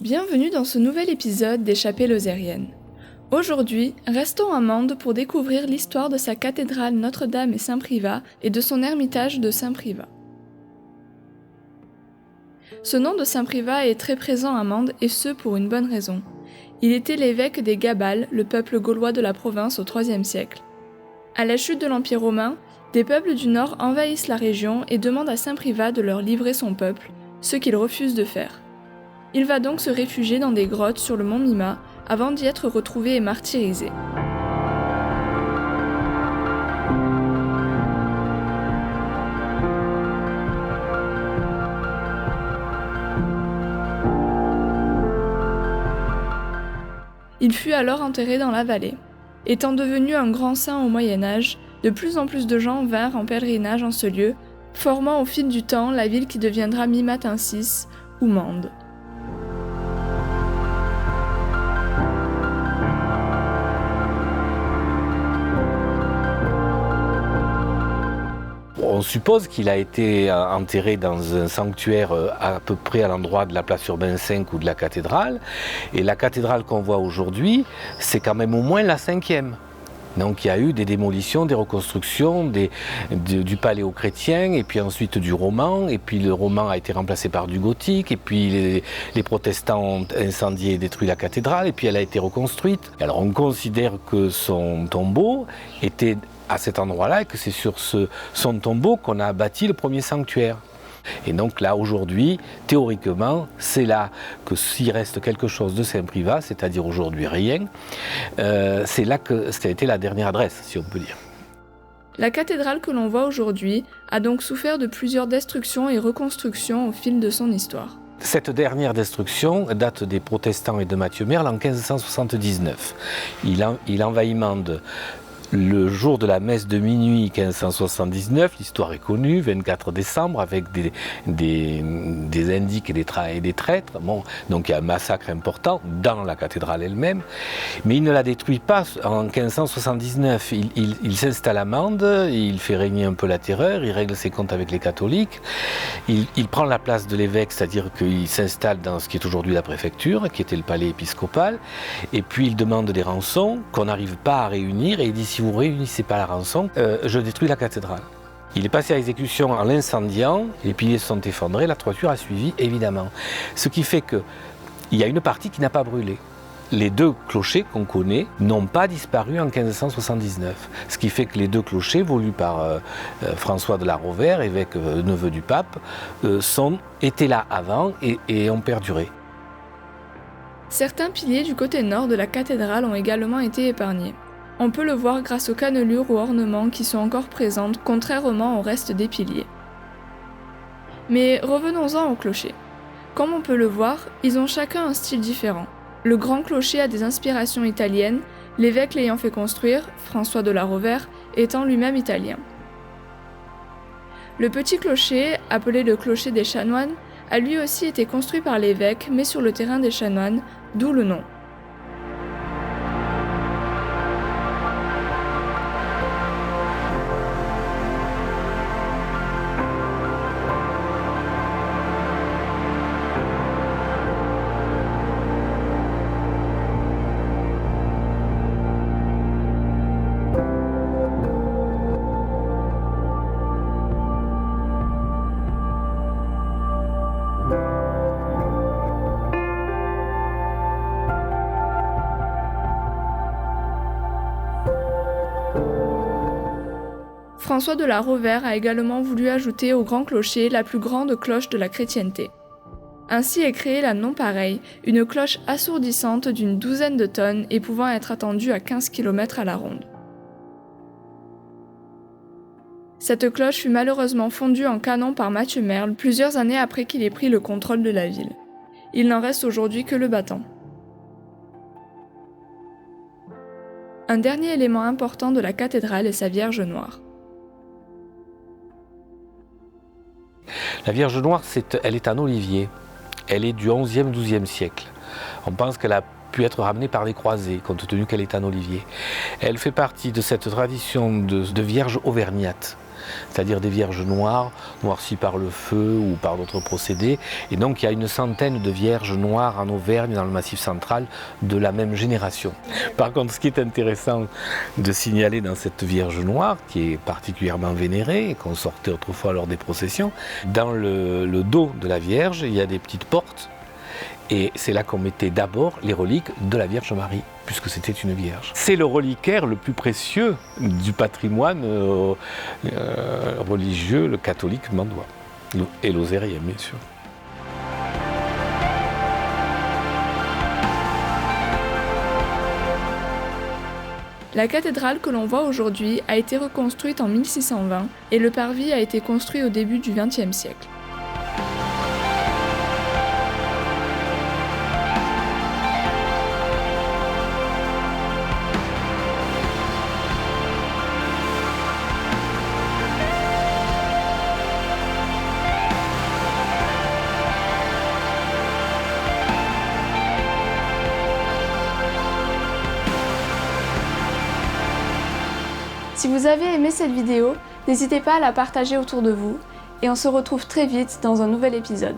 Bienvenue dans ce nouvel épisode d'Échappée lozérienne. Aujourd'hui, restons à Mende pour découvrir l'histoire de sa cathédrale Notre-Dame et Saint-Privat et de son ermitage de Saint-Privat. Ce nom de Saint-Privat est très présent à Mende et ce pour une bonne raison. Il était l'évêque des Gabales, le peuple gaulois de la province au IIIe siècle. À la chute de l'Empire romain, des peuples du nord envahissent la région et demandent à Saint-Privat de leur livrer son peuple, ce qu'il refuse de faire. Il va donc se réfugier dans des grottes sur le mont Mima avant d'y être retrouvé et martyrisé. Il fut alors enterré dans la vallée. Étant devenu un grand saint au Moyen-Âge, de plus en plus de gens vinrent en pèlerinage en ce lieu, formant au fil du temps la ville qui deviendra Mimatincis ou Mende. On suppose qu'il a été enterré dans un sanctuaire à peu près à l'endroit de la place Urbain V ou de la cathédrale. Et la cathédrale qu'on voit aujourd'hui, c'est quand même au moins la 5e. Donc il y a eu des démolitions, des reconstructions du paléo-chrétien et puis ensuite du roman. Et puis le roman a été remplacé par du gothique. Et puis les protestants ont incendié et détruit la cathédrale. Et puis elle a été reconstruite. Alors on considère que son tombeau était à cet endroit-là et que c'est sur son tombeau qu'on a bâti le premier sanctuaire. Et donc là, aujourd'hui, théoriquement, c'est là que s'il reste quelque chose de Saint-Privat, c'est-à-dire aujourd'hui rien, c'est là que ça a été la dernière adresse, si on peut dire. La cathédrale que l'on voit aujourd'hui a donc souffert de plusieurs destructions et reconstructions au fil de son histoire. Cette dernière destruction date des protestants et de Mathieu Merle en 1579. Il envahit Mende le jour de la messe de minuit 1579, l'histoire est connue, 24 décembre, avec des indiques et des traîtres. Bon, donc il y a un massacre important dans la cathédrale elle-même, mais il ne la détruit pas en 1579. Il s'installe à Mende, il fait régner un peu la terreur, il règle ses comptes avec les catholiques, il prend la place de l'évêque, c'est-à-dire qu'il s'installe dans ce qui est aujourd'hui la préfecture, qui était le palais épiscopal, et puis il demande des rançons qu'on n'arrive pas à réunir, et il dit si vous ne réunissez pas la rançon, je détruis la cathédrale. Il est passé à exécution en l'incendiant, les piliers se sont effondrés, la toiture a suivi évidemment. Ce qui fait qu'il y a une partie qui n'a pas brûlé. Les deux clochers qu'on connaît n'ont pas disparu en 1579. Ce qui fait que les deux clochers, voulus par François de la Rovère, évêque neveu du pape, étaient là avant et ont perduré. Certains piliers du côté nord de la cathédrale ont également été épargnés. On peut le voir grâce aux cannelures ou ornements qui sont encore présentes, contrairement au reste des piliers. Mais revenons-en au clocher. Comme on peut le voir, ils ont chacun un style différent. Le grand clocher a des inspirations italiennes, l'évêque l'ayant fait construire, François de la Rovère, étant lui-même italien. Le petit clocher, appelé le clocher des chanoines, a lui aussi été construit par l'évêque, mais sur le terrain des chanoines, d'où le nom. François de la Rovère a également voulu ajouter au grand clocher la plus grande cloche de la chrétienté. Ainsi est créée la non-pareille, une cloche assourdissante d'une 12aine de tonnes et pouvant être attendue à 15 km à la ronde. Cette cloche fut malheureusement fondue en canon par Mathieu Merle plusieurs années après qu'il ait pris le contrôle de la ville. Il n'en reste aujourd'hui que le battant. Un dernier élément important de la cathédrale est sa Vierge Noire. La Vierge Noire, elle est en olivier. Elle est du XIe, XIIe siècle. On pense qu'elle a pu être ramenée par les croisés, compte tenu qu'elle est en olivier. Elle fait partie de cette tradition de vierge auvergnate. c'est-à-dire des vierges noires, noircies par le feu ou par d'autres procédés. Et donc il y a une centaine de vierges noires en Auvergne, dans le Massif central, de la même génération. Par contre, ce qui est intéressant de signaler dans cette Vierge noire, qui est particulièrement vénérée, et qu'on sortait autrefois lors des processions, dans le dos de la Vierge, il y a des petites portes, et c'est là qu'on mettait d'abord les reliques de la Vierge Marie, puisque c'était une Vierge. C'est le reliquaire le plus précieux du patrimoine religieux, le catholique mandois, et lozérien bien sûr. La cathédrale que l'on voit aujourd'hui a été reconstruite en 1620 et le parvis a été construit au début du XXe siècle. Si vous avez aimé cette vidéo, n'hésitez pas à la partager autour de vous et on se retrouve très vite dans un nouvel épisode.